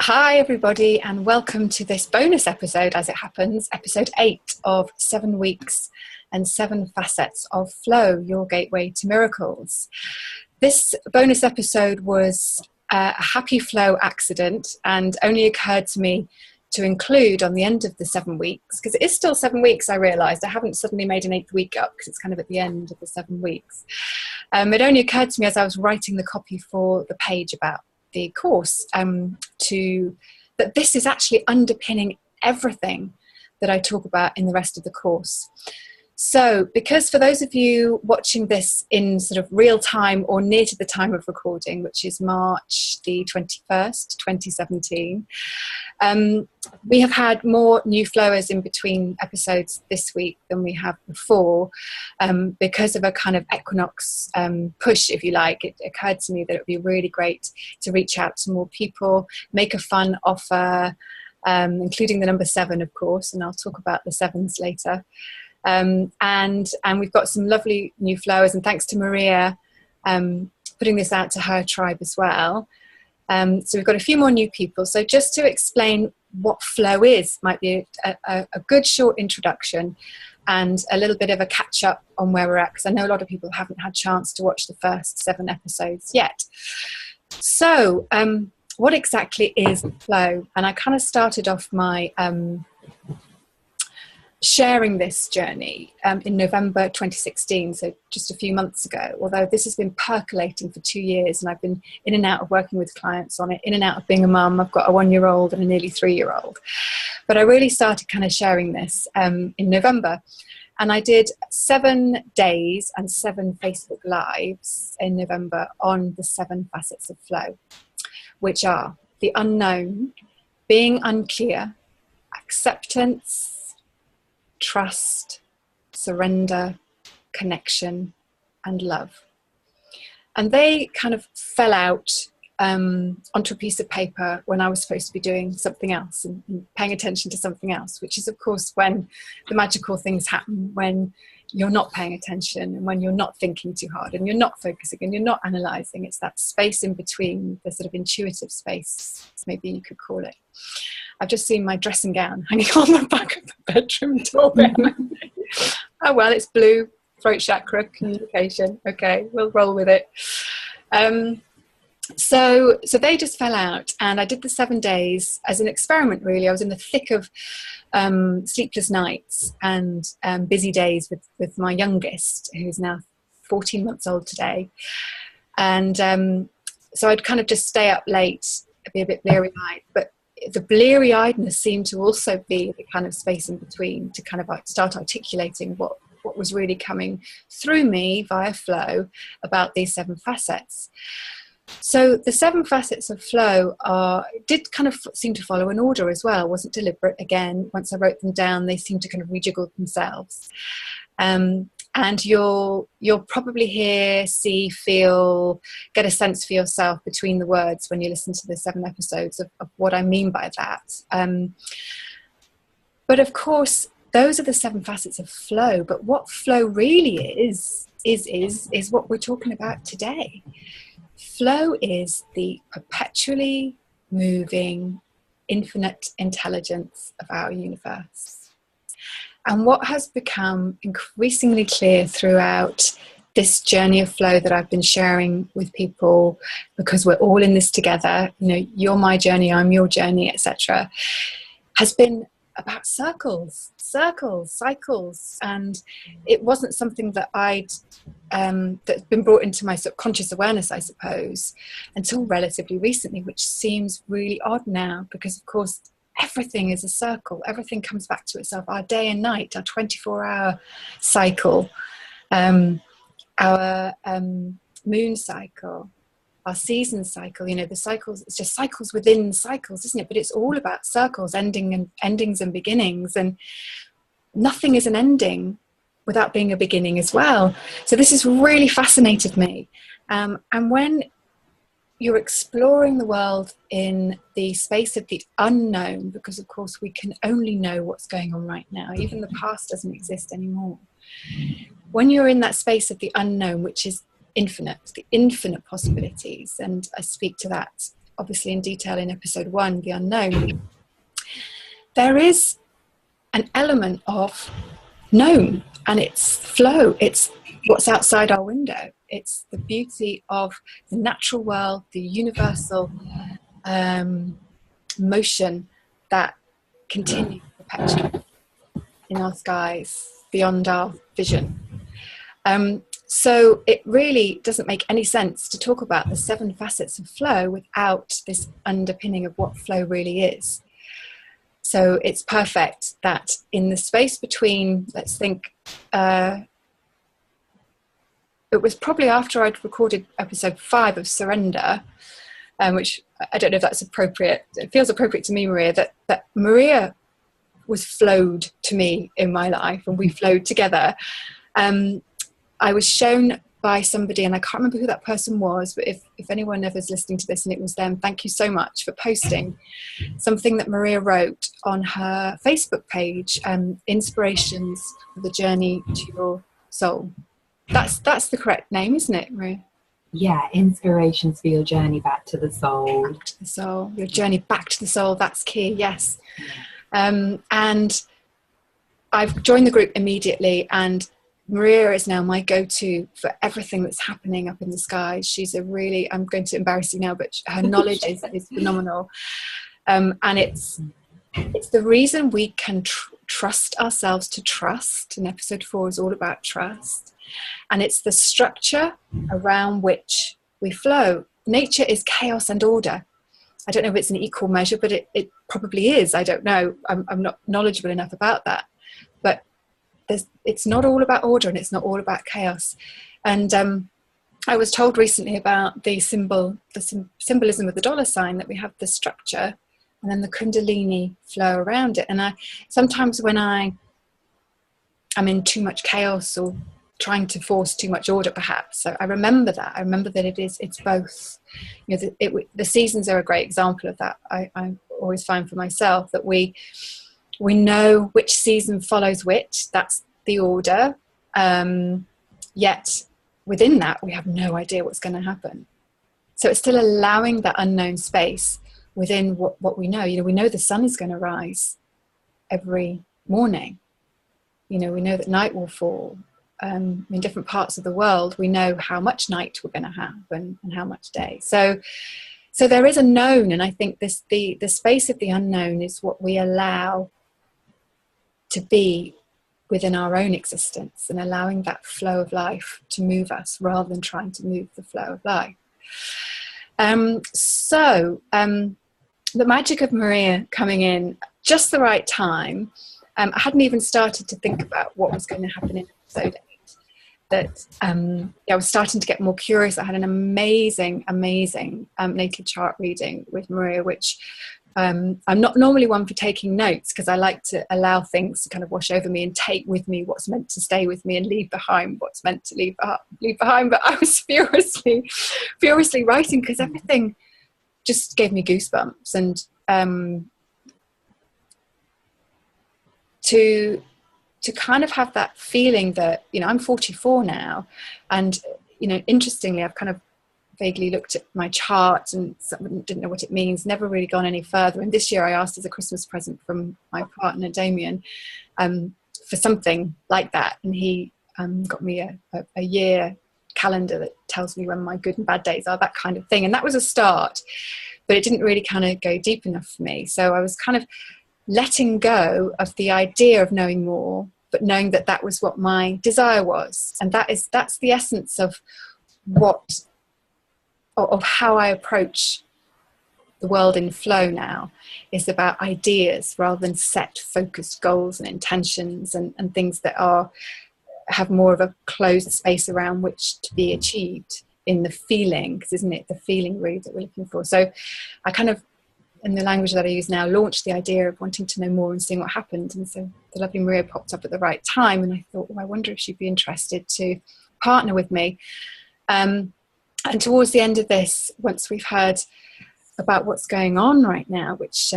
Hi everybody, and welcome to this bonus episode, as it happens, episode 8 of 7 weeks and 7 facets of flow, your gateway to miracles. This bonus episode was a happy flow accident and only occurred to me to include on the end of the 7 weeks, because it is still 7 weeks. I realised I haven't suddenly made an 8th week up because it's kind of at the end of the 7 weeks. It only occurred to me as I was writing the copy for the page about the course that this is actually underpinning everything that I talk about in the rest of the course. So, because for those of you watching this in sort of real time or near to the time of recording, which is March the 21st, 2017, we have had more new flowers in between episodes this week than we have before, because of a kind of equinox push, if you like. It occurred to me that it would be really great to reach out to more people, make a fun offer, including the number 7, of course, and I'll talk about the 7s later. And we've got some lovely new flowers, and thanks to Maria putting this out to her tribe as well. So we've got a few more new people. So just to explain what flow is, might be a good short introduction and a little bit of a catch up on where we're at, because I know a lot of people haven't had a chance to watch the first 7 episodes yet. So what exactly is flow? And I kind of started off my sharing this journey in November 2016, so just a few months ago, although this has been percolating for 2 years, and I've been in and out of working with clients on it, in and out of being a mum. I've got a 1-year-old and a nearly 3-year-old, but I really started kind of sharing this in November, and I did 7 days and 7 Facebook Lives in November on the 7 facets of flow, which are the unknown, being unclear, acceptance, trust, surrender, connection, and love. And they kind of fell out onto a piece of paper when I was supposed to be doing something else and paying attention to something else, which is, of course, when the magical things happen, when you're not paying attention and when you're not thinking too hard and you're not focusing and you're not analysing. It's that space in between, the sort of intuitive space, maybe you could call it. I've just seen my dressing gown hanging on the back of the bedroom door. Oh well, it's blue, throat chakra, communication. Okay, we'll roll with it. So they just fell out, and I did the 7 days as an experiment, really. I was in the thick of sleepless nights and busy days with my youngest, who's now 14 months old today. And so I'd kind of just stay up late, be a bit bleary-eyed, but the bleary-eyedness seemed to also be the kind of space in between to kind of start articulating what was really coming through me via flow about these 7 facets. So the 7 facets of flow did kind of seem to follow an order as well. It wasn't deliberate. Again, once I wrote them down, they seemed to kind of rejiggle themselves. And you'll probably hear, see, feel, get a sense for yourself between the words when you listen to the 7 episodes of what I mean by that. But of course, those are the 7 facets of flow. But what flow really is what we're talking about today. Flow is the perpetually moving, infinite intelligence of our universe. And what has become increasingly clear throughout this journey of flow that I've been sharing with people, because we're all in this together, you know, you're my journey, I'm your journey, etc., has been about circles, cycles. And it wasn't something that that's been brought into my subconscious awareness, I suppose, until relatively recently, which seems really odd now, because of course everything is a circle. Everything comes back to itself. Our day and night, our 24-hour cycle, our moon cycle, our season cycle, you know, the cycles, it's just cycles within cycles, isn't it? But it's all about circles, endings and beginnings, and nothing is an ending without being a beginning as well. So this has really fascinated me. And when you're exploring the world in the space of the unknown, because of course we can only know what's going on right now. Even the past doesn't exist anymore. When you're in that space of the unknown, which is infinite, the infinite possibilities, and I speak to that obviously in detail in episode 1, The Unknown, there is an element of known, and it's flow. It's what's outside our window. It's the beauty of the natural world, the universal motion that continues perpetually in our skies beyond our vision. So it really doesn't make any sense to talk about the 7 facets of flow without this underpinning of what flow really is. So it's perfect that in the space between, let's think, it was probably after I'd recorded episode 5 of Surrender, which I don't know if that's appropriate. It feels appropriate to me, Maria, that Maria was flowed to me in my life, and we flowed together. I was shown by somebody, and I can't remember who that person was, but if anyone ever is listening to this and it was them, thank you so much for posting something that Maria wrote on her Facebook page, Inspirations for the Journey to Your Soul. That's the correct name, isn't it, Maria? Yeah, inspirations for your journey back to the soul. Back to the soul. Your journey back to the soul, that's key, yes. And I've joined the group immediately, and Maria is now my go-to for everything that's happening up in the skies. She's a really, I'm going to embarrass you now, but her knowledge is phenomenal. And it's the reason we can trust ourselves to trust. And episode 4 is all about trust. And it's the structure around which we flow. Nature is chaos and order. I don't know if it's an equal measure, but it probably is. I don't know. I'm not knowledgeable enough about that. But it's not all about order, and it's not all about chaos. And I was told recently about the symbolism of the dollar sign, that we have the structure and then the kundalini flow around it. And sometimes when I'm in too much chaos or trying to force too much order, perhaps, so I remember that it's both. You know, the seasons are a great example of that. I always find for myself that we know which season follows which. That's the order. Yet within that, we have no idea what's going to happen. So it's still allowing that unknown space within what we know. You know, we know the sun is going to rise every morning. You know, we know that night will fall. In different parts of the world, we know how much night we're going to have and how much day. So there is a known, and I think the space of the unknown is what we allow to be within our own existence, and allowing that flow of life to move us rather than trying to move the flow of life. The magic of Maria coming in just the right time. I hadn't even started to think about what was going to happen in episode 8. That I was starting to get more curious. I had an amazing natal chart reading with Maria, which I'm not normally one for taking notes, because I like to allow things to kind of wash over me and take with me what's meant to stay with me and leave behind what's meant to leave behind. But I was furiously writing, because everything just gave me goosebumps. And to kind of have that feeling that, you know, I'm 44 now, and, you know, interestingly, I've kind of vaguely looked at my chart and didn't know what it means, never really gone any further. And this year I asked as a Christmas present from my partner, Damien, for something like that. And he got me a year calendar that tells me when my good and bad days are, that kind of thing. And that was a start, but it didn't really kind of go deep enough for me. So I was kind of letting go of the idea of knowing more, but knowing that that was what my desire was. And that's the essence of how I approach the world in flow now, is about ideas rather than set focused goals and intentions and things that have more of a closed space around which to be achieved in the feeling, because isn't it the feeling really that we're looking for? So I kind of, in the language that I use now, launched the idea of wanting to know more and seeing what happened. And so the lovely Maria popped up at the right time, and I thought, I wonder if she'd be interested to partner with me. And towards the end of this, once we've heard about what's going on right now, which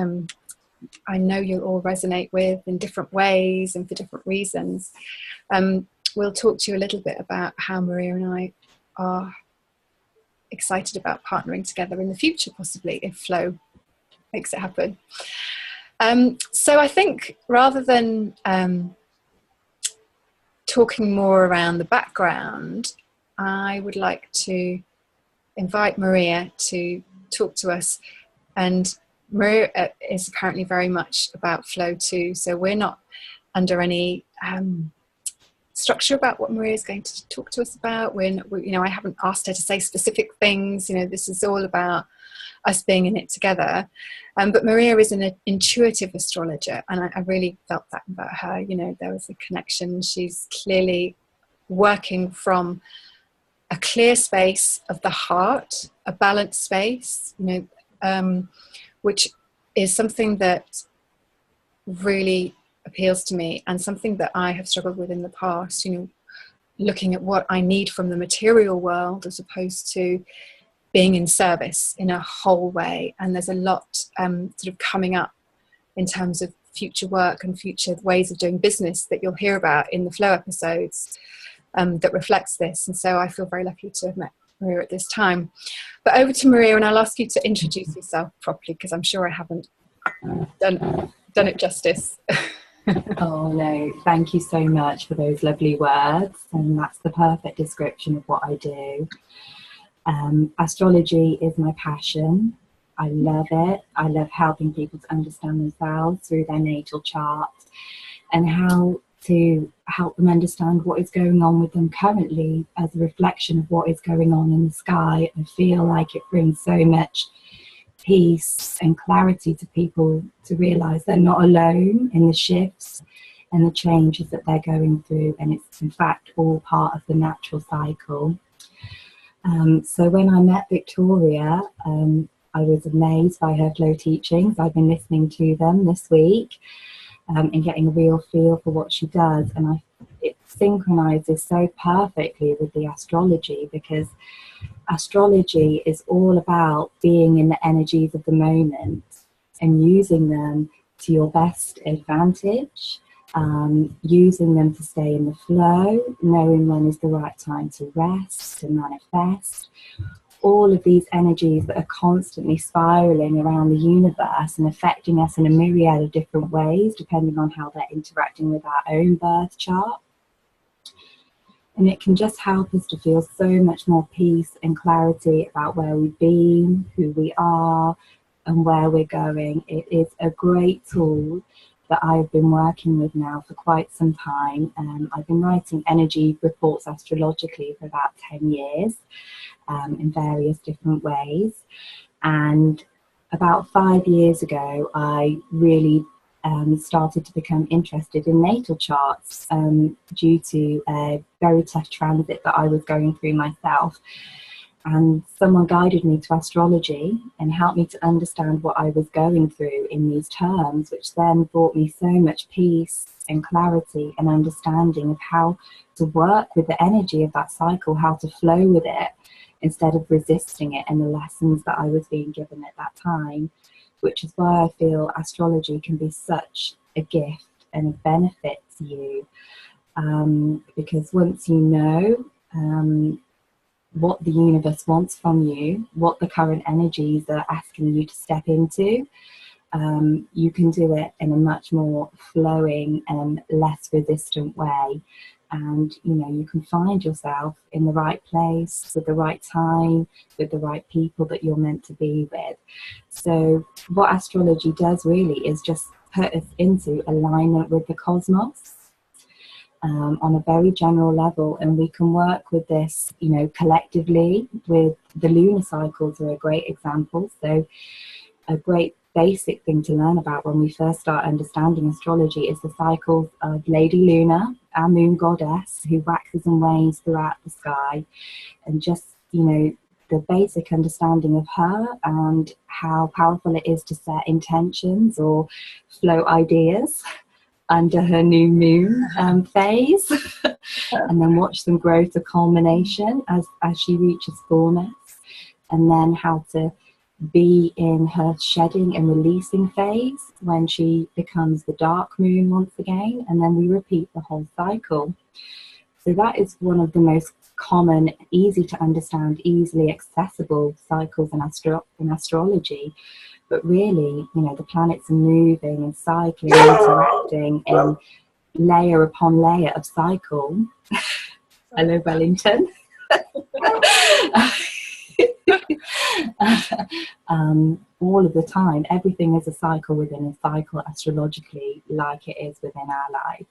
I know you'll all resonate with in different ways and for different reasons, we'll talk to you a little bit about how Maria and I are excited about partnering together in the future, possibly, if Flow makes it happen. So I think rather than talking more around the background, I would like to invite Maria to talk to us. And Maria is apparently very much about flow too, so we're not under any structure about what Maria is going to talk to us about. I haven't asked her to say specific things. This is all about us being in it together. But Maria is an intuitive astrologer, and I really felt that about her. There was a connection. She's clearly working from a clear space of the heart, a balanced space, which is something that really appeals to me, and something that I have struggled with in the past, looking at what I need from the material world as opposed to being in service in a whole way. And there's a lot sort of coming up in terms of future work and future ways of doing business that you'll hear about in the Flow episodes that reflects this. And so I feel very lucky to have met Maria at this time. But over to Maria, and I'll ask you to introduce yourself properly, because I'm sure I haven't done it justice. Oh no, thank you so much for those lovely words, and that's the perfect description of what I do. Astrology is my passion. I love it. I love helping people to understand themselves through their natal chart, and how to help them understand what is going on with them currently as a reflection of what is going on in the sky. I feel like it brings so much peace and clarity to people to realise they're not alone in the shifts and the changes that they're going through, and it's in fact all part of the natural cycle. So when I met Victoria, I was amazed by her flow teachings. I've been listening to them this week and getting a real feel for what she does, and it synchronizes so perfectly with the astrology, because astrology is all about being in the energies of the moment and using them to your best advantage, using them to stay in the flow, knowing when is the right time to rest and manifest. All of these energies that are constantly spiraling around the universe and affecting us in a myriad of different ways, depending on how they're interacting with our own birth chart. And it can just help us to feel so much more peace and clarity about where we've been, who we are, and where we're going. It is a great tool that I've been working with now for quite some time. I've been writing energy reports astrologically for about 10 years in various different ways. And about 5 years ago, I really started to become interested in natal charts due to a very tough transit that I was going through myself. And someone guided me to astrology and helped me to understand what I was going through in these terms, which then brought me so much peace and clarity and understanding of how to work with the energy of that cycle, how to flow with it instead of resisting it, and the lessons that I was being given at that time, which is why I feel astrology can be such a gift and a benefit to you, because once you know what the universe wants from you, what the current energies are asking you to step into, you can do it in a much more flowing and less resistant way. And you can find yourself in the right place, with the right time, with the right people that you're meant to be with. So what astrology does really is just put us into alignment with the cosmos on a very general level, and we can work with this collectively. With the lunar cycles are a great example. So a great basic thing to learn about when we first start understanding astrology is the cycles of Lady Luna, our moon goddess, who waxes and wanes throughout the sky, and just the basic understanding of her and how powerful it is to set intentions or flow ideas under her new moon phase, and then watch them grow to culmination as she reaches fullness, and then how to be in her shedding and releasing phase when she becomes the dark moon once again, and then we repeat the whole cycle. So that is one of the most common, easy to understand, easily accessible cycles in astrology. But really, you know, the planets are moving and cycling, interacting in layer upon layer of cycle. Hello, Wellington. All of the time, everything is a cycle within a cycle astrologically, like it is within our life.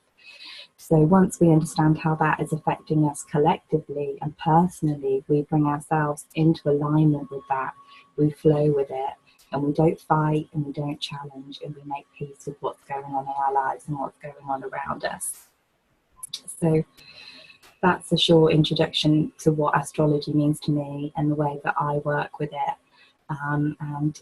So once we understand how that is affecting us collectively and personally, we bring ourselves into alignment with that. We flow with it, and we don't fight, and we don't challenge, and we make peace with what's going on in our lives and what's going on around us. So that's a short introduction to what astrology means to me and the way that I work with it. And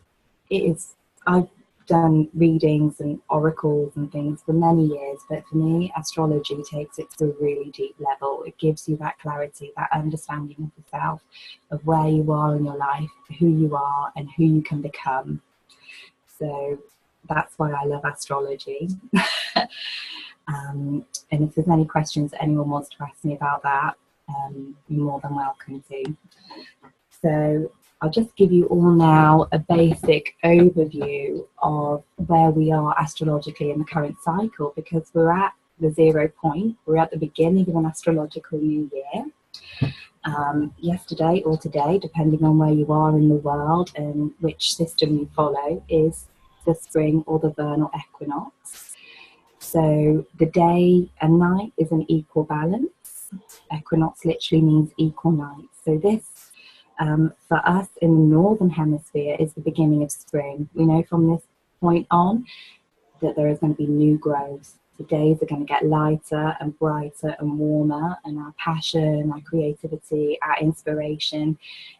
it is, I've done readings and oracles and things for many years, but for me, astrology takes it to a really deep level. It gives you that clarity, that understanding of yourself, of where you are in your life, who you are, and who you can become. So that's why I love astrology. And if there's any questions that anyone wants to ask me about that, you're more than welcome to. So I'll just give you all now a basic overview of where we are astrologically in the current cycle, because we're at the 0 point. We're at the beginning of an astrological new year. Yesterday or today, depending on where you are in the world and which system you follow, is the spring or the vernal equinox. So the day and night is an equal balance. Equinox literally means equal night. So this, for us in the northern hemisphere, is the beginning of spring. We know from this point on that there is going to be new growth. The days are going to get lighter and brighter and warmer, and our passion, our creativity, our inspiration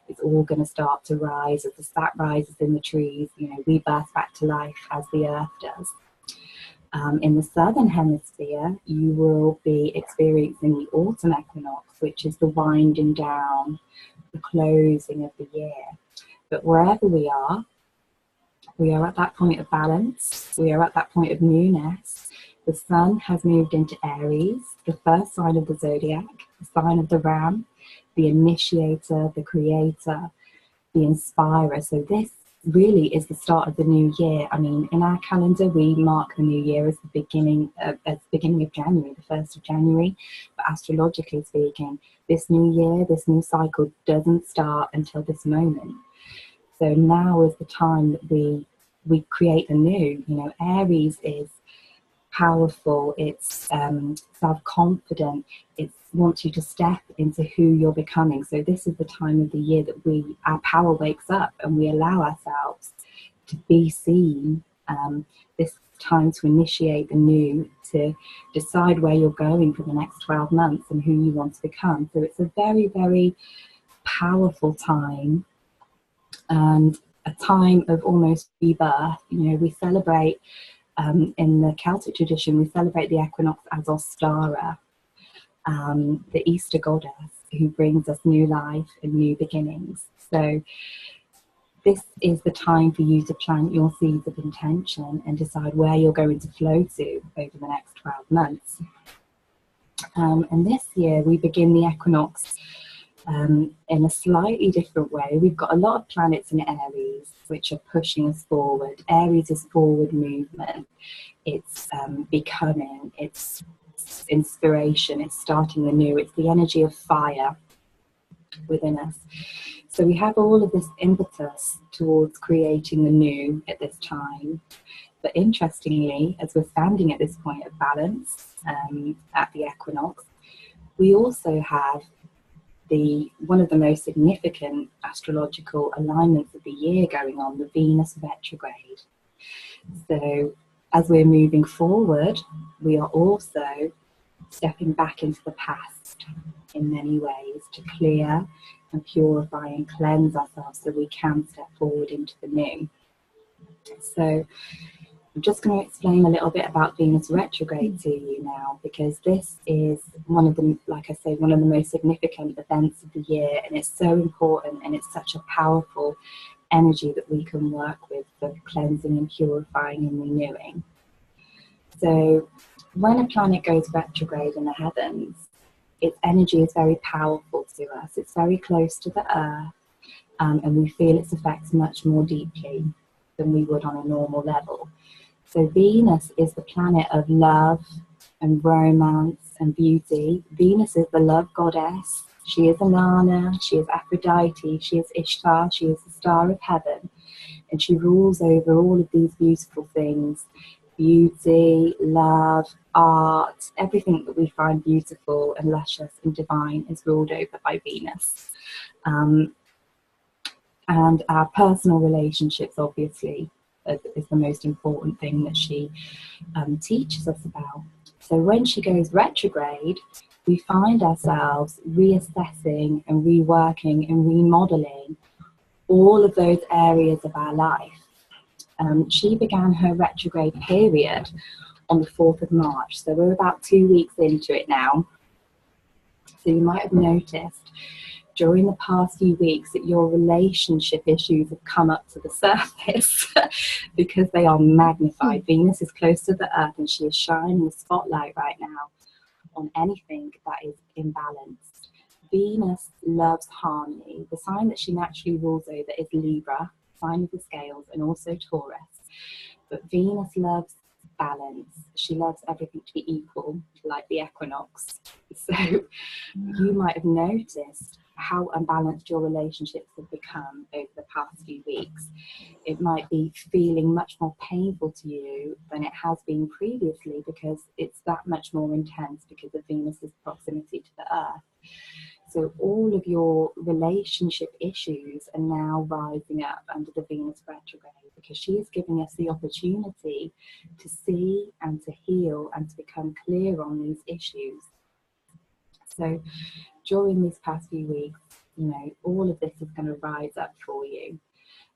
is all going to start to rise. As the sap rises in the trees, you know, we burst back to life as the earth does. In the southern hemisphere, you will be experiencing the autumn equinox, which is the winding down, the closing of the year. But wherever we are at that point of balance. We are at that point of newness. The sun has moved into Aries, the first sign of the zodiac, the sign of the ram, the initiator, the creator, the inspirer. So this really is the start of the new year. I mean, in our calendar, we mark the new year as the beginning of January, the 1st of January. But astrologically speaking, this new year, this new cycle doesn't start until this moment. So now is the time that we create the new. You know, Aries is powerful, it's self-confident, it wants you to step into who you're becoming. So this is the time of the year that our power wakes up and we allow ourselves to be seen. This time to initiate the new, to decide where you're going for the next 12 months and who you want to become. So it's a very, very powerful time, and a time of almost rebirth. You know, we celebrate in the Celtic tradition, we celebrate the equinox as Ostara, the Easter goddess who brings us new life and new beginnings. So this is the time for you to plant your seeds of intention and decide where you're going to flow to over the next 12 months. And this year we begin the equinox in a slightly different way. We've got a lot of planets in Aries which are pushing us forward. Aries is forward movement, it's becoming, it's inspiration, it's starting the new, it's the energy of fire within us. So we have all of this impetus towards creating the new at this time. But interestingly, as we're standing at this point of balance at the equinox, we also have one of the most significant astrological alignments of the year going on, the Venus retrograde. So as we're moving forward, we are also stepping back into the past in many ways to clear and purify and cleanse ourselves so we can step forward into the new. So I'm just going to explain a little bit about Venus retrograde to you now, because this is one of the, like I say, one of the most significant events of the year, and it's so important, and it's such a powerful energy that we can work with for cleansing and purifying and renewing. So when a planet goes retrograde in the heavens, its energy is very powerful to us. It's very close to the earth, and we feel its effects much more deeply than we would on a normal level. So Venus is the planet of love and romance and beauty. Venus is the love goddess. She is Inanna, she is Aphrodite, she is Ishtar, she is the star of heaven, and she rules over all of these beautiful things. Beauty, love, art, everything that we find beautiful and luscious and divine is ruled over by Venus. And our personal relationships, obviously, is the most important thing that she teaches us about. So when she goes retrograde, we find ourselves reassessing and reworking and remodeling all of those areas of our life. She began her retrograde period on the 4th of March, so we're about 2 weeks into it now. So you might have noticed during the past few weeks that your relationship issues have come up to the surface because they are magnified. Venus is close to the earth, and she is shining the spotlight right now on anything that is imbalanced. Venus loves harmony. The sign that she naturally rules over is Libra, sign of the scales, and also Taurus. But Venus loves balance. She loves everything to be equal, like the equinox. So you might have noticed how unbalanced your relationships have become over the past few weeks. It might be feeling much more painful to you than it has been previously, because it's that much more intense because of Venus's proximity to the earth. So all of your relationship issues are now rising up under the Venus retrograde, because she is giving us the opportunity to see and to heal and to become clear on these issues. So during these past few weeks, all of this is going to rise up for you.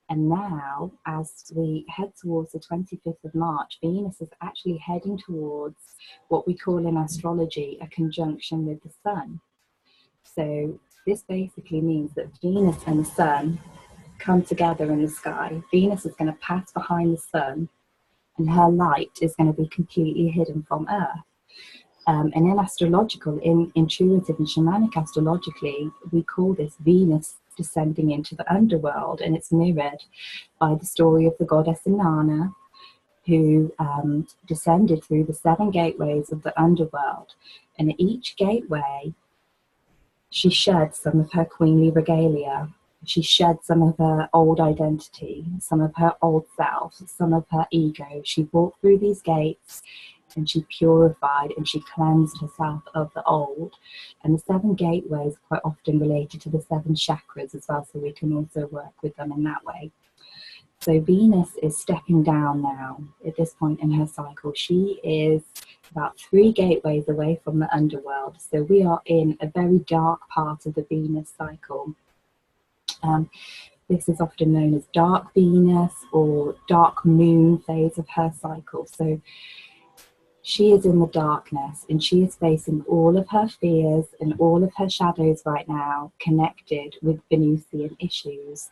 And now, as we head towards the 25th of March, Venus is actually heading towards what we call in astrology a conjunction with the Sun. So this basically means that Venus and the Sun come together in the sky. Venus is going to pass behind the Sun, and her light is going to be completely hidden from Earth. And in astrological, in intuitive and shamanic astrologically, we call this Venus descending into the underworld, and it's mirrored by the story of the goddess Inanna, who descended through the 7 gateways of the underworld. And at each gateway, she shed some of her queenly regalia. She shed some of her old identity, some of her old self, some of her ego. She walked through these gates, and she purified and she cleansed herself of the old. And the 7 gateways are quite often related to the 7 chakras as well, so we can also work with them in that way. So Venus is stepping down now at this point in her cycle. She is about 3 gateways away from the underworld. So we are in a very dark part of the Venus cycle. This is often known as dark Venus or dark moon phase of her cycle. So she is in the darkness, and she is facing all of her fears and all of her shadows right now, connected with Venusian issues.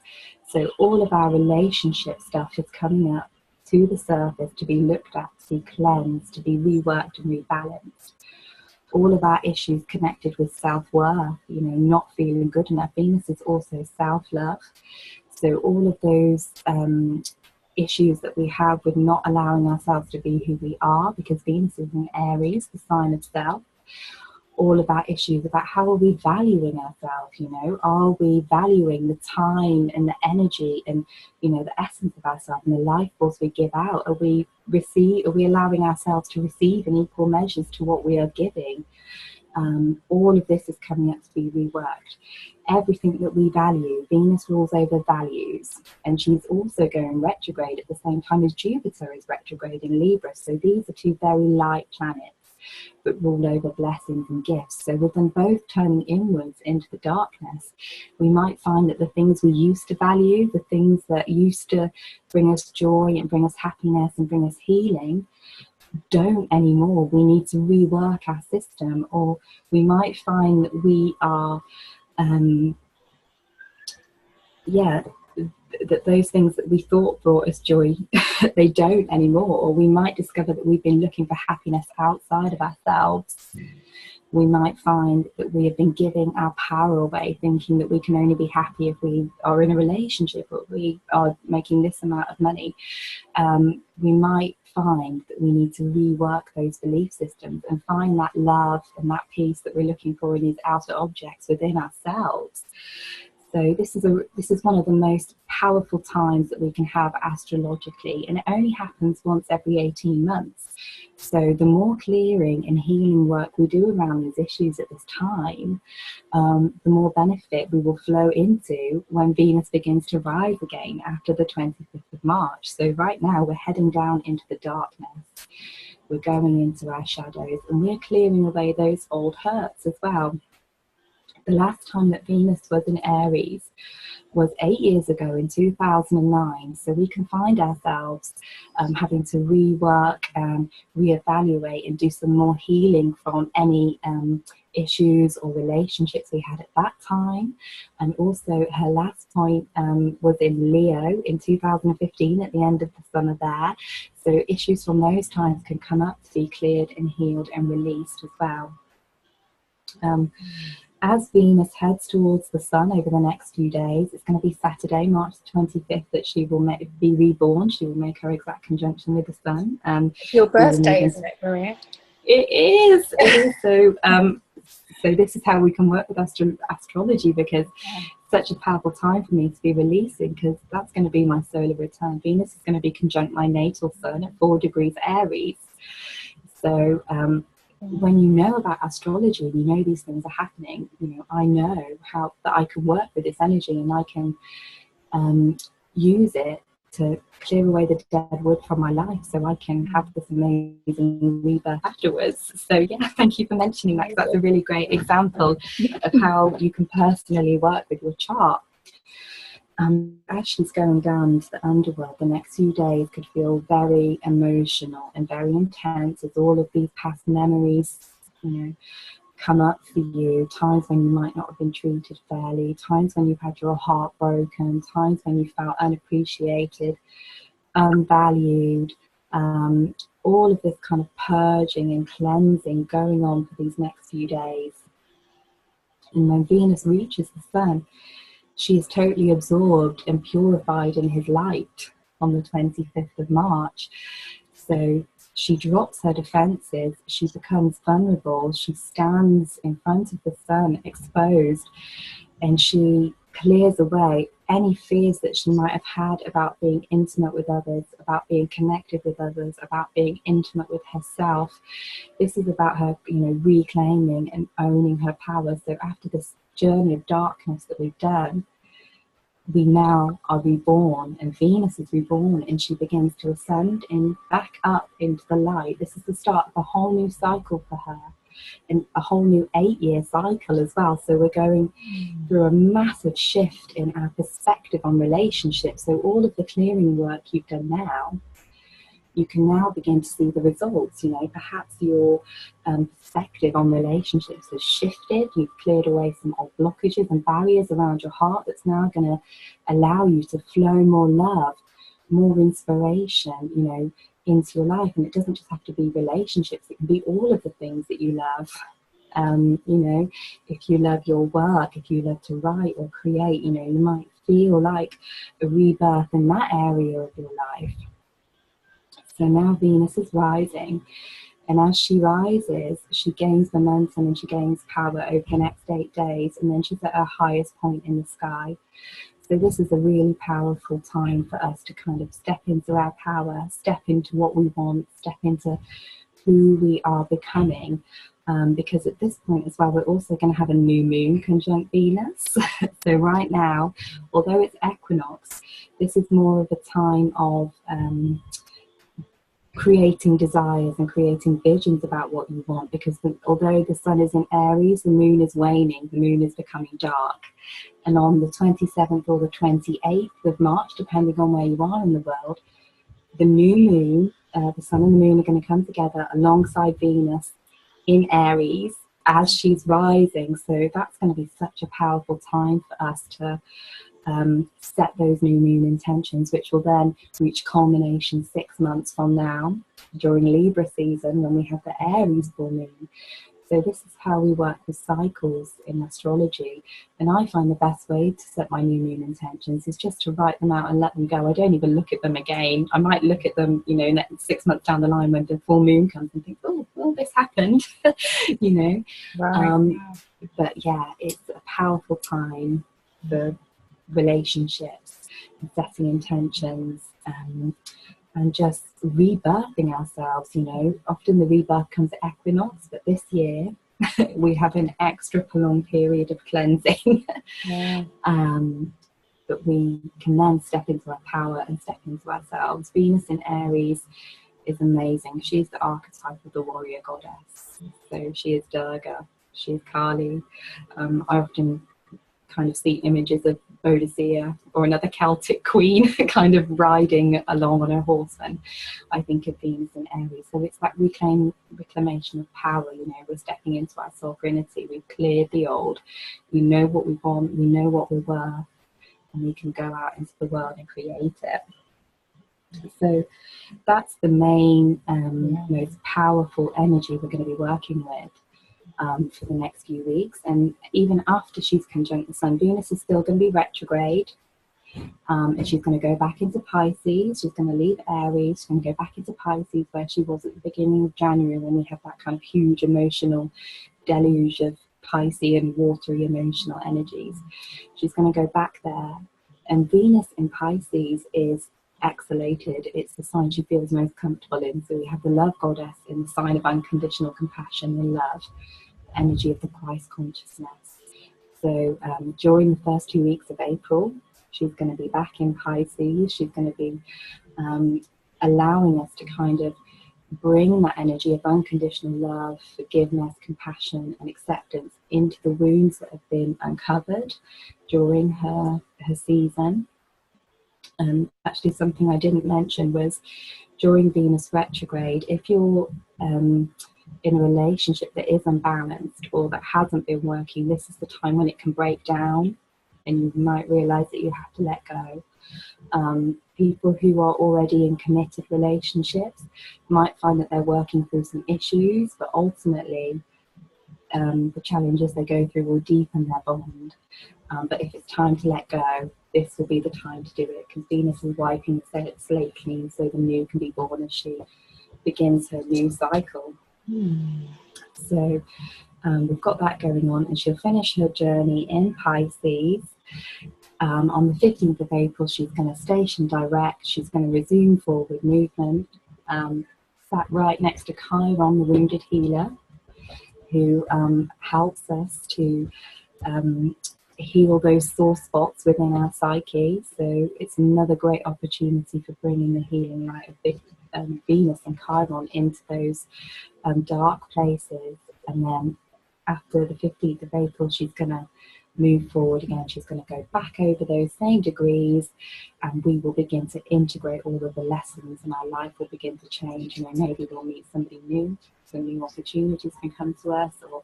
So all of our relationship stuff is coming up to the surface to be looked at, to be cleansed, to be reworked and rebalanced. All of our issues connected with self-worth, not feeling good enough. Venus is also self-love. So all of those issues that we have with not allowing ourselves to be who we are, because Venus is in Aries, the sign of self. All of our issues about how are we valuing ourselves, are we valuing the time and the energy and the essence of ourselves and the life force we give out? Are we allowing ourselves to receive in equal measures to what we are giving? All of this is coming up to be reworked. Everything that we value, Venus rules over values, and she's also going retrograde at the same time as Jupiter is retrograde in Libra. So these are 2 very light planets that rule over blessings and gifts. So with them both turning inwards into the darkness, we might find that the things we used to value, the things that used to bring us joy and bring us happiness and bring us healing, don't anymore. We need to rework our system, or we might find that we are that those things that we thought brought us joy, they don't anymore. Or we might discover that we've been looking for happiness outside of ourselves, We might find that we have been giving our power away, thinking that we can only be happy if we are in a relationship or we are making this amount of money. We might find that we need to rework those belief systems and find that love and that peace that we're looking for in these outer objects within ourselves. So this is one of the most powerful times that we can have astrologically, and it only happens once every 18 months. So the more clearing and healing work we do around these issues at this time, the more benefit we will flow into when Venus begins to rise again after the 25th of March. So right now we're heading down into the darkness. We're going into our shadows, and we're clearing away those old hurts as well. The last time that Venus was in Aries was 8 years ago in 2009. So we can find ourselves having to rework and reevaluate and do some more healing from any issues or relationships we had at that time. And also her last point was in Leo in 2015 at the end of the summer there. So issues from those times can come up to be cleared and healed and released as well. As Venus heads towards the sun over the next few days, it's going to be Saturday, March 25th, that she will be reborn. She will make her exact conjunction with the sun. It's your birthday, isn't it, Maria? It is. So, so this is how we can work with astrology, because it's such a powerful time for me to be releasing, because that's going to be my solar return. Venus is going to be conjunct my natal sun at 4 degrees Aries. So, when you know about astrology and you know these things are happening, I know how that I can work with this energy, and I can use it to clear away the dead wood from my life, so I can have this amazing rebirth afterwards. So yeah, thank you for mentioning that, because that's a really great example of how you can personally work with your chart. As she's going down into the underworld, the next few days could feel very emotional and very intense, as all of these past memories, come up for you. Times when you might not have been treated fairly, times when you've had your heart broken, times when you felt unappreciated, unvalued. All of this kind of purging and cleansing going on for these next few days. And when Venus reaches the sun, she is totally absorbed and purified in his light on the 25th of March. So she drops her defenses, she becomes vulnerable, she stands in front of the sun exposed, and she clears away any fears that she might have had about being intimate with others, about being connected with others, about being intimate with herself. This is about her, reclaiming and owning her power. So after this journey of darkness that we've done, we now are reborn, and Venus is reborn, and she begins to ascend back up into the light. This is the start of a whole new cycle for her, and a whole new 8-year cycle as well. So we're going through a massive shift in our perspective on relationships. So all of the clearing work you've done now, you can now begin to see the results. Perhaps your perspective on relationships has shifted. You've cleared away some old blockages and barriers around your heart that's now going to allow you to flow more love, more inspiration, into your life. And it doesn't just have to be relationships. It can be all of the things that you love. If you love your work, if you love to write or create, you might feel like a rebirth in that area of your life. So now Venus is rising, and as she rises, she gains momentum and she gains power over the next 8 days, and then she's at her highest point in the sky. So this is a really powerful time for us to kind of step into our power, step into what we want, step into who we are becoming. Because at this point as well, we're also going to have a new moon conjunct Venus. So right now, although it's equinox, this is more of a time of creating desires and creating visions about what you want, because although the sun is in Aries, the moon is waning, the moon is becoming dark. And on the 27th or the 28th of March, depending on where you are in the world, the new moon, the sun and the moon are going to come together alongside Venus in Aries as she's rising. So that's going to be such a powerful time for us to set those new moon intentions, which will then reach culmination 6 months from now during Libra season, when we have the Aries full moon. So this is how we work with cycles in astrology. And I find the best way to set my new moon intentions is just to write them out and let them go. I don't even look at them again. I might look at them, you know, 6 months down the line when the full moon comes and think, oh, well, this happened, you know. Right. But yeah, it's a powerful time for relationships and setting intentions, and just rebirthing ourselves. You know, often the rebirth comes at equinox, but this year we have an extra prolonged period of cleansing. Yeah. But we can then step into our power and step into ourselves. Venus in Aries is amazing. She's the archetype of the warrior goddess. So she is Durga, she is Kali. I often kind of see images of Boadicea or another Celtic queen kind of riding along on her horse, and I think of Venus in Aries. So it's that reclamation of power. You know, we're stepping into our sovereignty. We've cleared the old. We know what we want. We know what we're worth, and we can go out into the world and create it. So that's the main, most powerful energy we're going to be working with for the next few weeks. And even after she's conjunct the sun, Venus is still going to be retrograde, and she's going to go back into Pisces. She's going to leave Aries. She's going to go back into Pisces, where she was at the beginning of January, when we have that kind of huge emotional deluge of Piscean watery emotional energies. She's going to go back there, and Venus in Pisces is exhalated. It's the sign she feels most comfortable in. So we have the love goddess in the sign of unconditional compassion and love, the energy of the Christ consciousness. So during the first 2 weeks of April, she's going to be back in Pisces. She's going to be allowing us to kind of bring that energy of unconditional love, forgiveness, compassion and acceptance into the wounds that have been uncovered during her season. Actually, something I didn't mention was during Venus retrograde, if you're in a relationship that is unbalanced or that hasn't been working, this is the time when it can break down and you might realize that you have to let go. People who are already in committed relationships might find that they're working through some issues, but ultimately the challenges they go through will deepen their bond. But if it's time to let go, this will be the time to do it, because Venus is wiping the slate clean so the new can be born as she begins her new cycle. So we've got that going on, and she'll finish her journey in Pisces. On the 15th of April, she's going to station direct. She's going to resume forward movement, sat right next to Chiron, the wounded healer, who helps us to heal those sore spots within our psyche. So it's another great opportunity for bringing the healing light of Venus and Chiron into those dark places. And then after the 15th of April, she's going to move forward again. She's going to go back over those same degrees, and we will begin to integrate all of the lessons, and our life will begin to change. You know, maybe we'll meet somebody new, some new opportunities can come to us, or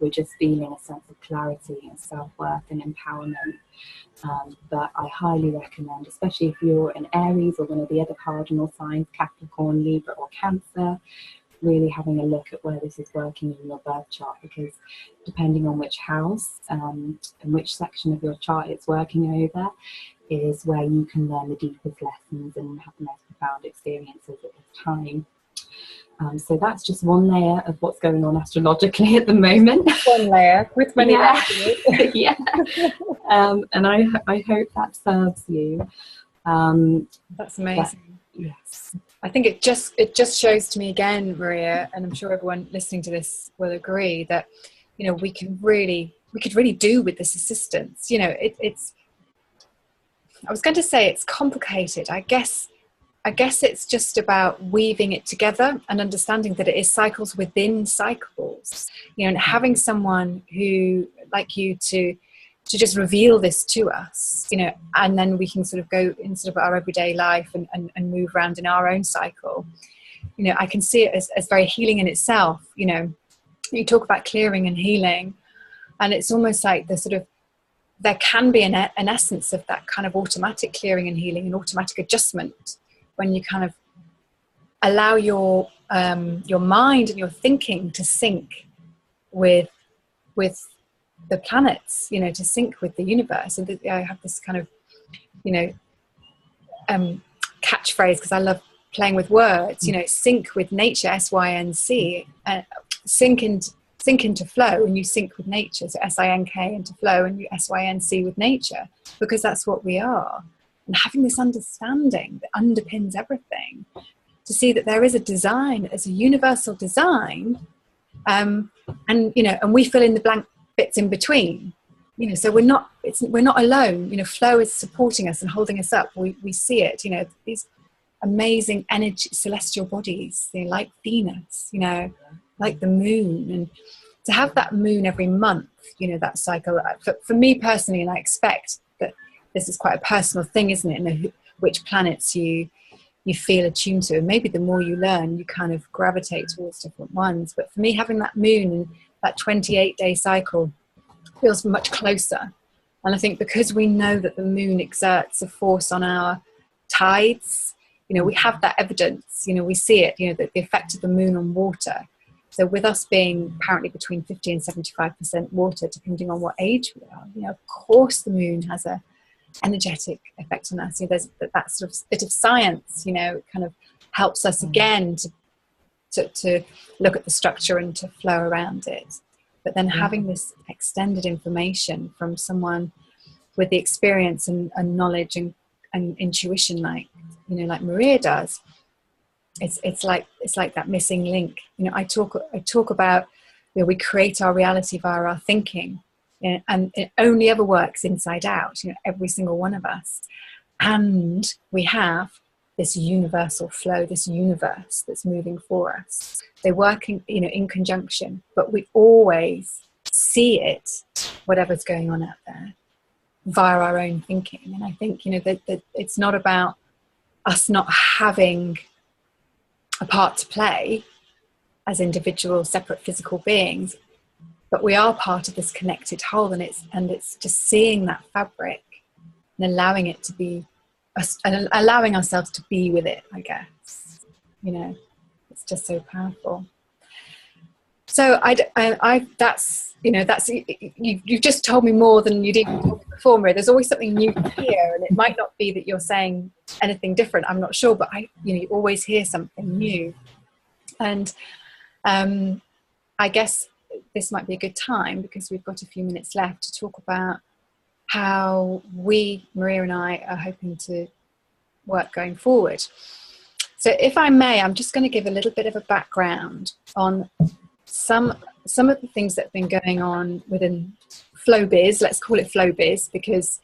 we're just feeling a sense of clarity and self-worth and empowerment. But I highly recommend, especially if you're an Aries or one of the other cardinal signs, Capricorn, Libra or Cancer, really having a look at where this is working in your birth chart, because depending on which house and which section of your chart it's working over is where you can learn the deepest lessons and have the most profound experiences at this time. So that's just one layer of what's going on astrologically at the moment. One layer with many layers. Yeah. And I hope that serves you. That's amazing. Yes. I think it just shows to me again, Maria, and I'm sure everyone listening to this will agree, that, you know, we could really do with this assistance. You know, it's I was going to say it's complicated. I guess it's just about weaving it together and understanding that it is cycles within cycles, you know, and having someone who, like you, to just reveal this to us, you know, and then we can sort of go in sort of our everyday life and move around in our own cycle. You know, I can see it as very healing in itself. You know, you talk about clearing and healing, and it's almost like there can be an essence of that kind of automatic clearing and healing and automatic adjustment when you kind of allow your mind and your thinking to sync with the planets, you know, to sync with the universe. And I have this kind of, you know, catchphrase, because I love playing with words, you know, sync with nature, SYNC, sync into flow, and you sync with nature, so SINK into flow, and you SYNC with nature, because that's what we are. And having this understanding that underpins everything, to see that there is a design, as a universal design, and you know, and we fill in the blank bits in between, you know, so we're not alone, you know, flow is supporting us and holding us up. We see it, you know, these amazing energy celestial bodies, you know, like Venus, you know, like the moon. And to have that moon every month, you know, that cycle, for me personally, and I expect that this is quite a personal thing, isn't it, and which planets you feel attuned to, and maybe the more you learn, you kind of gravitate towards different ones. But for me, having that moon and that 28-day cycle feels much closer. And I think because we know that the moon exerts a force on our tides, you know, we have that evidence, you know, we see it, you know, the effect of the moon on water. So with us being apparently between 50 and 75% water, depending on what age we are, you know, of course the moon has a energetic effect on us. You know, there's that sort of bit of science, you know, it kind of helps us again to look at the structure and to flow around it. But then having this extended information from someone with the experience and knowledge and intuition, like, you know, like Maria does, it's like that missing link. You know, I talk about, you know, we create our reality via our thinking, you know, and it only ever works inside out, you know, every single one of us. And we have this universal flow, this universe that's moving for us. They're working, you know, in conjunction, but we always see it, whatever's going on out there, via our own thinking. And I think, you know, that it's not about us not having a part to play as individual, separate physical beings, but we are part of this connected whole, and it's just seeing that fabric and allowing it to be, and allowing ourselves to be with it, I guess. You know, it's just so powerful. So I that's, you know, that's, you've just told me more than you'd even told me before, Maria. There's always something new here, and it might not be that you're saying anything different, I'm not sure, but you know, you always hear something new. And I guess this might be a good time, because we've got a few minutes left, to talk about how we, Maria and I, are hoping to work going forward. So if I may, I'm just going to give a little bit of a background on some of the things that have been going on within Flowbiz. Let's call it Flowbiz, because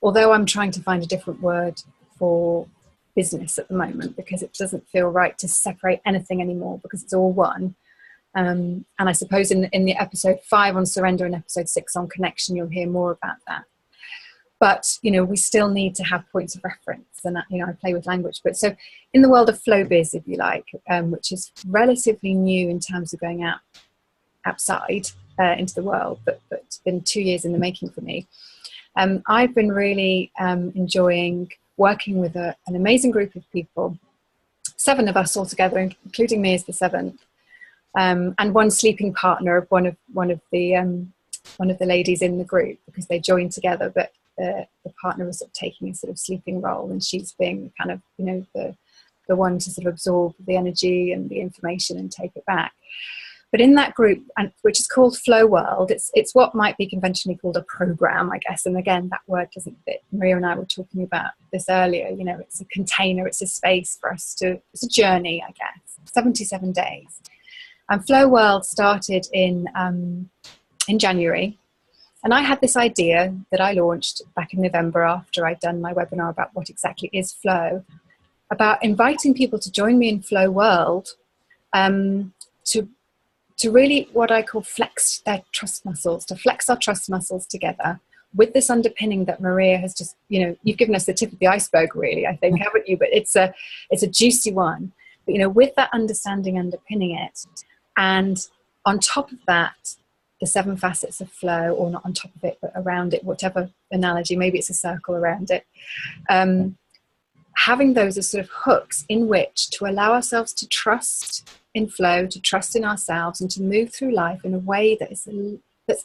although I'm trying to find a different word for business at the moment, because it doesn't feel right to separate anything anymore, because it's all one. And I suppose in the episode 5 on surrender and episode 6 on connection, you'll hear more about that. But, you know, we still need to have points of reference, and, you know, I play with language. But so in the world of Flowbiz, if you like, which is relatively new in terms of going outside into the world, but it's been 2 years in the making for me. I've been really enjoying working with an amazing group of people, 7 of us all together, including me as the 7th, and one sleeping partner of one of the ladies in the group, because they joined together, but the partner was sort of taking a sort of sleeping role, and she's being kind of, you know, the one to sort of absorb the energy and the information and take it back. But in that group, and which is called Flow World, it's what might be conventionally called a program, I guess. And again, that word doesn't fit. Maria and I were talking about this earlier. You know, it's a container, it's a space for us to, it's a journey, I guess. 77 days. And Flow World started in January. And I had this idea that I launched back in November, after I'd done my webinar about what exactly is flow, about inviting people to join me in Flow World, to really, what I call, flex their trust muscles, to flex our trust muscles together, with this underpinning that Maria has just, you know, you've given us the tip of the iceberg, really, I think, haven't you? But it's a juicy one. But, you know, with that understanding underpinning it, and on top of that, the 7 facets of flow, or not on top of it, but around it, whatever analogy, maybe it's a circle around it. Having those as sort of hooks in which to allow ourselves to trust in flow, to trust in ourselves, and to move through life in a way that's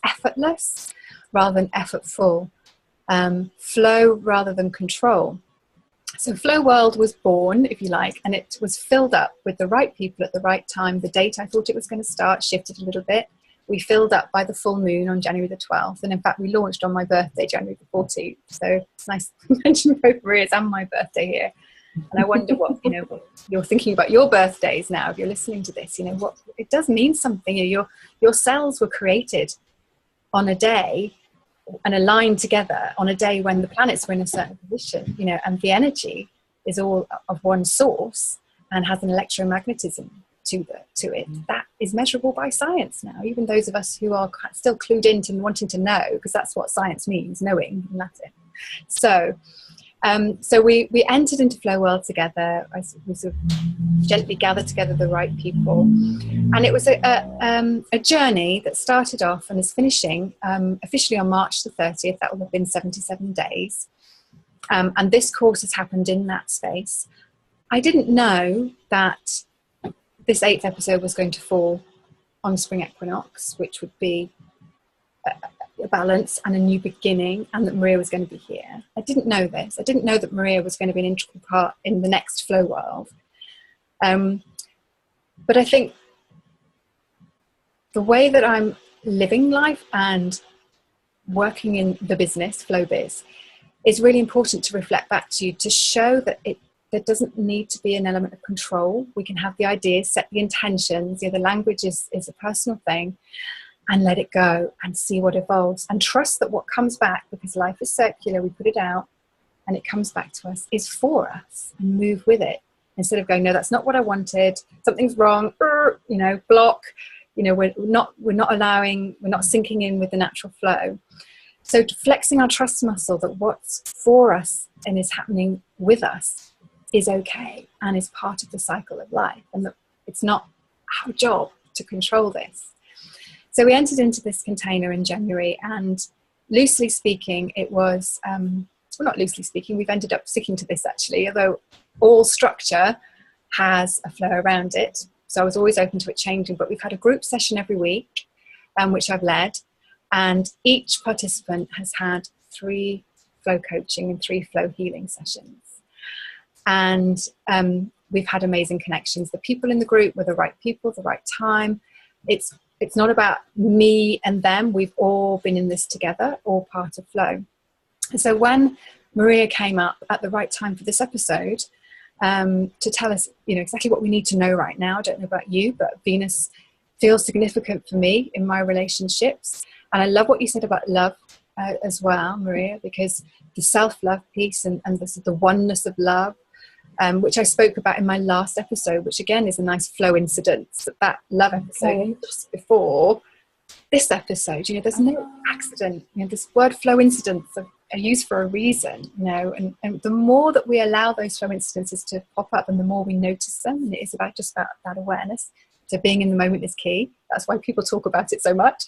effortless rather than effortful. Flow rather than control. So Flow World was born, if you like, and it was filled up with the right people at the right time. The date I thought it was going to start shifted a little bit. We filled up by the full moon on January the 12th. And in fact, we launched on my birthday, January the 14th. So it's nice to mention both Maria's and my birthday here. And I wonder what you're thinking about your birthdays now, if you're listening to this, what it does mean something. Your cells were created on a day and aligned together on a day when the planets were in a certain position, and the energy is all of one source and has an electromagnetism to it. That is measurable by science now, even those of us who are still clued into wanting to know, because that's what science means, knowing in Latin. So we entered into Flow World together. We sort of gently gathered together the right people, and it was a journey that started off and is finishing officially on March the 30th. That will have been 77 days, and this course has happened in that space. I didn't know that this 8th episode was going to fall on spring equinox, which would be a balance and a new beginning, and that Maria was going to be here. I didn't know this. I didn't know that Maria was going to be an integral part in the next Flow World. But I think the way that I'm living life and working in the business, Flow Biz, is really important to reflect back to you, to show that there doesn't need to be an element of control. We can have the ideas, set the intentions. The language is a personal thing, and let it go and see what evolves, and trust that what comes back, because life is circular, we put it out and it comes back to us, is for us, and move with it instead of going, no, that's not what I wanted, something's wrong, block, we're not syncing in with the natural flow. So flexing our trust muscle that what's for us and is happening with us is okay and is part of the cycle of life, and that it's not our job to control this. So we entered into this container in January, and loosely speaking, it was, not loosely speaking, we've ended up sticking to this actually, although all structure has a flow around it. So I was always open to it changing, but we've had a group session every week, which I've led, and each participant has had 3 flow coaching and 3 flow healing sessions. And we've had amazing connections. The people in the group were the right people, the right time. It's not about me and them. We've all been in this together, all part of flow. And so when Maria came up at the right time for this episode, to tell us, exactly what we need to know right now. I don't know about you, but Venus feels significant for me in my relationships. And I love what you said about love as well, Maria, because the self-love piece and the oneness of love, which I spoke about in my last episode, which again is a nice flow incident, that love episode just before this episode. There's no accident. This word flow incidents are used for a reason, and the more that we allow those flow incidences to pop up, and the more we notice them, and it is about that awareness. So being in the moment is key. That's why people talk about it so much.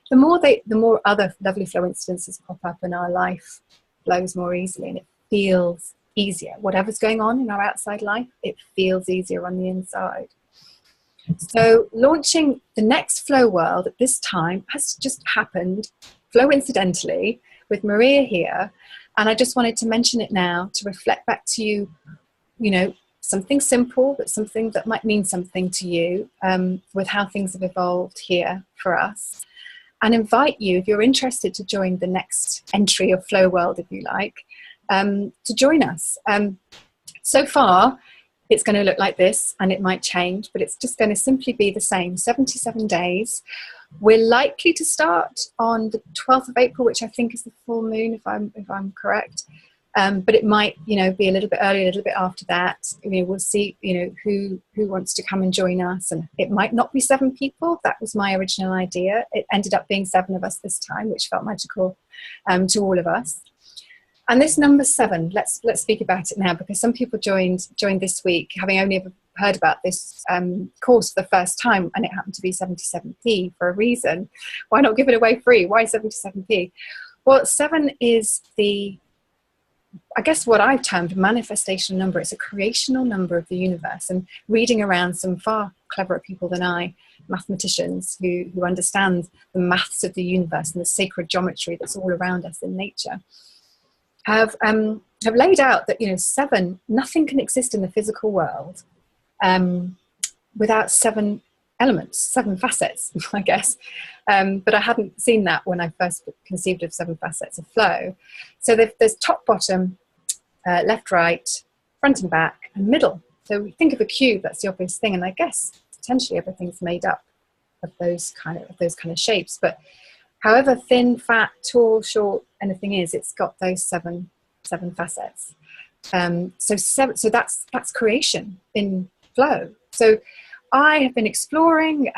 The more other lovely flow incidences pop up, and our life flows more easily, and it feels easier. Whatever's going on in our outside life, it feels easier on the inside. So launching the next Flow World at this time has just happened, flow incidentally, with Maria here. And I just wanted to mention it now to reflect back to you, something simple, but something that might mean something to you, with how things have evolved here for us. And invite you, if you're interested, to join the next entry of Flow World, if you like, to join us. So far, it's going to look like this, and it might change, but it's just going to simply be the same, 77 days. We're likely to start on the 12th of April, which I think is the full moon, if I'm correct. But it might, be a little bit earlier, a little bit after that. We'll see, who wants to come and join us. And it might not be 7 people. That was my original idea. It ended up being 7 of us this time, which felt magical to all of us. And this number 7, let's speak about it now, because some people joined this week having only ever heard about this course for the first time, and it happened to be 77p for a reason. Why not give it away free? Why 77p? Well, 7 is I guess what I've termed manifestation number. It's a creational number of the universe, and reading around some far cleverer people than I, mathematicians who understand the maths of the universe and the sacred geometry that's all around us in nature, have laid out that, you know, 7, nothing can exist in the physical world without 7 elements, 7 facets, I guess. But I hadn't seen that when I first conceived of 7 facets of flow. So there's top, bottom, left, right, front and back, and middle. So we think of a cube, that's the obvious thing, and I guess potentially everything's made up of those kind of shapes. But however thin, fat, tall, short anything is, it's got those seven facets. So that's creation in flow. So I have been exploring,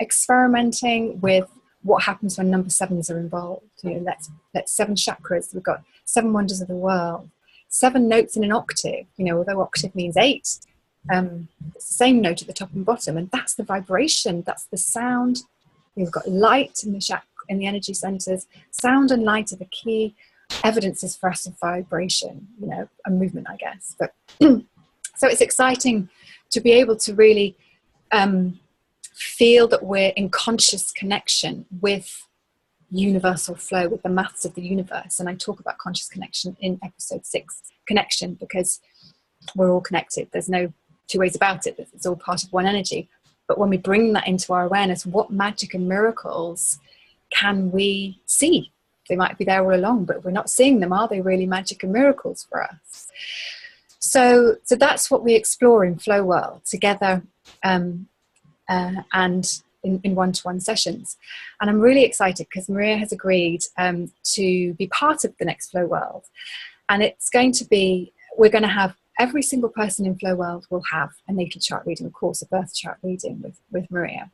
experimenting with what happens when number 7s are involved. You know, let's 7 chakras. We've got 7 wonders of the world, 7 notes in an octave. You know, although octave means 8, it's the same note at the top and bottom, and that's the vibration. That's the sound. We've got light in the energy centers. Sound and light are the key evidences for us of vibration. You know, a movement, I guess. But so it's exciting to be able to really feel that we're in conscious connection with universal flow, with the maths of the universe. And I talk about conscious connection in episode 6, connection, because we're all connected. There's no two ways about it. It's all part of one energy. But when we bring that into our awareness, what magic and miracles can we see? They might be there all along, but we're not seeing them. Are they really magic and miracles for us? So that's what we explore in Flow World together, and in one-to-one sessions. And I'm really excited because Maria has agreed to be part of the next Flow World. And it's going to be, we're going to have, every single person in Flow World will have a natal chart reading, of course, a birth chart reading with Maria.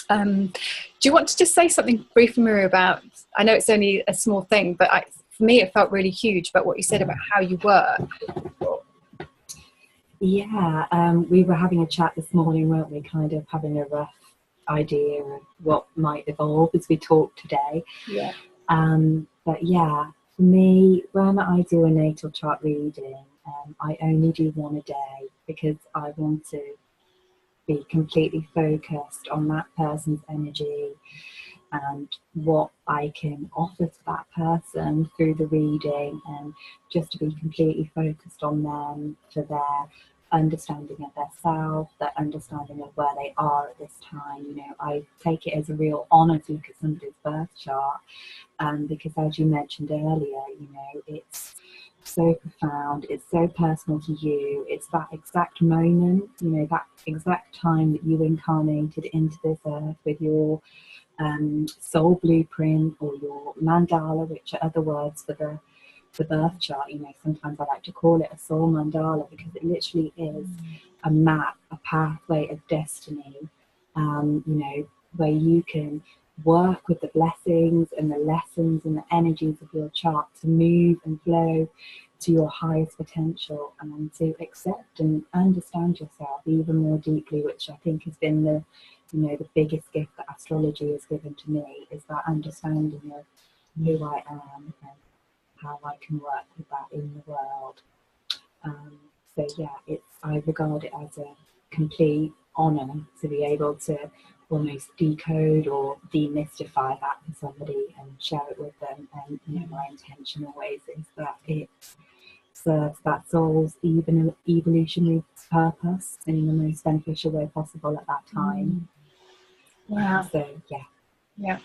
Do you want to just say something briefly, Maria, about, I know it's only a small thing, but for me it felt really huge, about what you said about how you work. Yeah, we were having a chat this morning, weren't we, kind of having a rough idea of what might evolve as we talk today. Yeah. But yeah, for me, when I do a natal chart reading, I only do one a day because I want to be completely focused on that person's energy and what I can offer to that person through the reading, and just to be completely focused on them for their understanding of their self, their understanding of where they are at this time. You know, I take it as a real honour to look at somebody's birth chart, because as you mentioned earlier, you know, it's so profound, it's so personal to you. It's that exact moment, you know, that exact time that you incarnated into this earth with your soul blueprint or your mandala, which are other words for the birth chart. You know, sometimes I like to call it a soul mandala because it literally is a map, a pathway of destiny, you know, where you can work with the blessings and the lessons and the energies of your chart to move and flow to your highest potential, and to accept and understand yourself even more deeply, which I think has been the, you know, the biggest gift that astrology has given to me, is that understanding of who I am and how I can work with that in the world. So yeah, I regard it as a complete honour to be able to almost decode or demystify that for somebody and share it with them. And you know, my intention always is that it serves that soul's evolutionary purpose in the most beneficial way possible at that time. Wow. So yeah.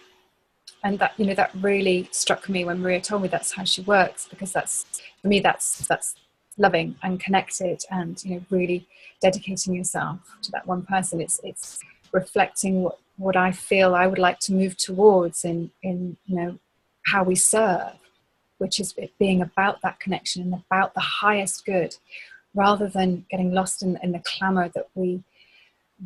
And that, you know, that really struck me when Maria told me that's how she works, because that's, for me, that's loving and connected, and, you know, really dedicating yourself to that one person. It's reflecting what I feel I would like to move towards in you know, how we serve, which is it being about that connection and about the highest good, rather than getting lost in the clamour that we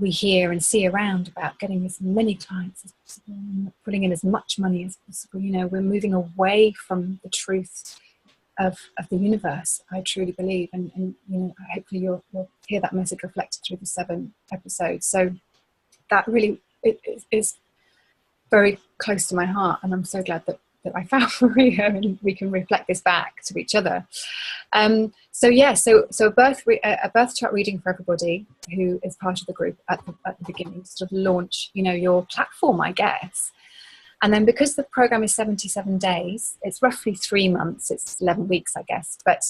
hear and see around about getting as many clients as possible and putting in as much money as possible. You know, we're moving away from the truth of the universe, I truly believe. And you know, hopefully you'll hear that message reflected through the 7 episodes. So that really is very close to my heart, and I'm so glad that I found Maria, and we can reflect this back to each other. So a birth chart reading for everybody who is part of the group at the beginning, sort of launch, your platform, I guess. And then because the program is 77 days, it's roughly 3 months, it's 11 weeks, I guess. But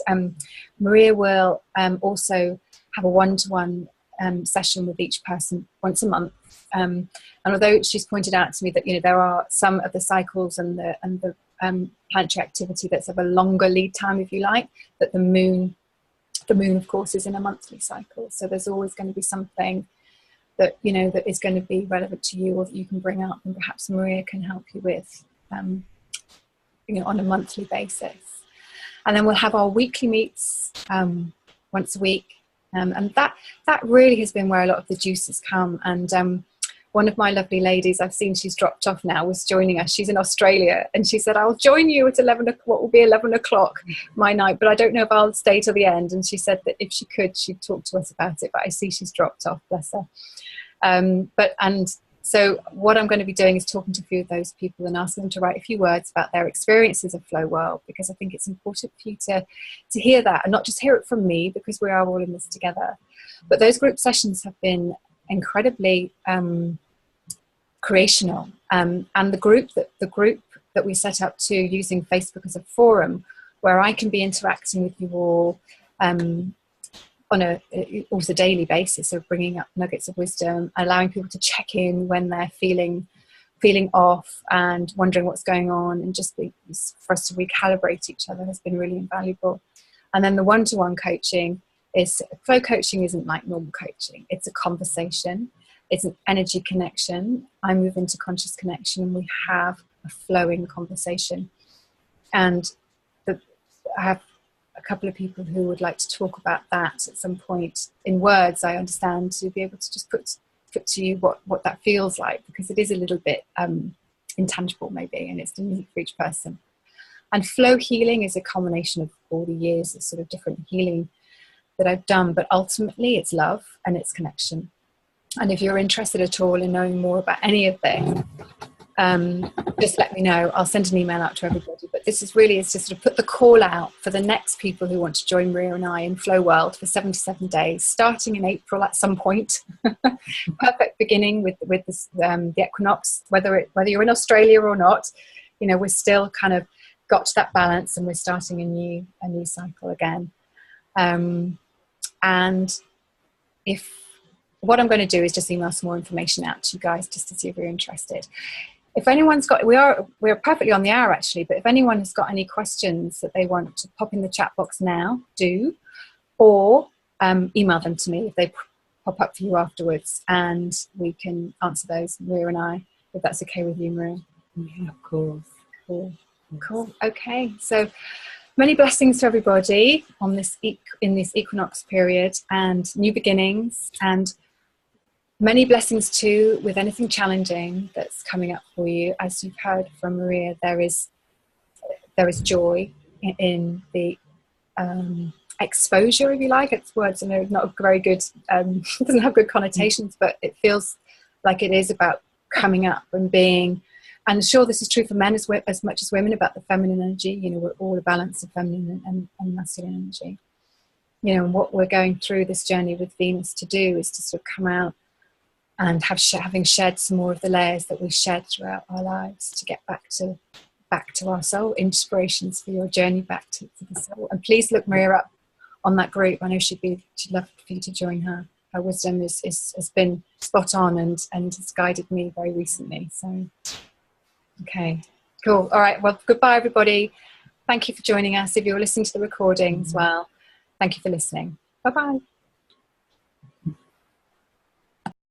Maria will also have a one-to-one session with each person once a month. And although she's pointed out to me that, there are some of the cycles and the planetary activity that's of a longer lead time, if you like, that the moon, of course, is in a monthly cycle. So there's always going to be something that that is going to be relevant to you, or that you can bring up, and perhaps Maria can help you with on a monthly basis. And then we'll have our weekly meets once a week, and that really has been where a lot of the juices come. And one of my lovely ladies, I've seen she's dropped off now, was joining us. She's in Australia, and she said, I'll join you at 11 o'clock, what will be 11 o'clock my night, but I don't know if I'll stay till the end. And she said that if she could, she'd talk to us about it, but I see she's dropped off, bless her. So what I'm going to be doing is talking to a few of those people and asking them to write a few words about their experiences of Flow World, because I think it's important for you to hear that, and not just hear it from me, because we are all in this together. But those group sessions have been incredibly creational, and the group that we set up to, using Facebook as a forum where I can be interacting with you all on a almost a daily basis, of bringing up nuggets of wisdom, allowing people to check in when they're feeling off and wondering what's going on, and just for us to recalibrate each other has been really invaluable. And then the one-to-one coaching is, flow coaching isn't like normal coaching. It's a conversation. It's an energy connection. I move into conscious connection, and we have a flowing conversation. And I have a couple of people who would like to talk about that at some point in words, I understand, to be able to just put to you what that feels like, because it is a little bit intangible maybe, and it's unique for each person. And flow healing is a combination of all the years of sort of different healing that I've done, but ultimately it's love and it's connection. And if you're interested at all in knowing more about any of this, just let me know. I'll send an email out to everybody. But this is really, it's just to put the call out for the next people who want to join Maria and I in Flow World for 77 days, starting in April at some point. Perfect beginning with this, the equinox, whether you're in Australia or not, we're still kind of got to that balance, and we're starting a new cycle again. And what I'm going to do is just email some more information out to you guys, just to see if you're interested. If anyone's got, we're perfectly on the hour actually, but if anyone has got any questions that they want to pop in the chat box now, do, or email them to me if they pop up for you afterwards, and we can answer those, Maria and I, if that's okay with you, Maria. Yeah, of course. Cool. Okay, so many blessings to everybody on in this equinox period, and new beginnings, and many blessings too with anything challenging that's coming up for you. As you've heard from Maria, there is joy in the exposure, if you like. It's words, I know, not very good, doesn't have good connotations, but it feels like it is about coming up and being. And sure, this is true for men as much as women, about the feminine energy. We're all a balance of feminine and masculine energy. And what we're going through this journey with Venus to do is to sort of come out and having shed some more of the layers that we shed throughout our lives, to get back to our soul. Inspirations for your journey back to the soul. And please look Maria up on that group. I know she'd love for you to join her. Her wisdom has been spot on and has guided me very recently. So, okay, cool. All right. Well, goodbye, everybody. Thank you for joining us. If you're listening to the recording as well, thank you for listening. Bye-bye.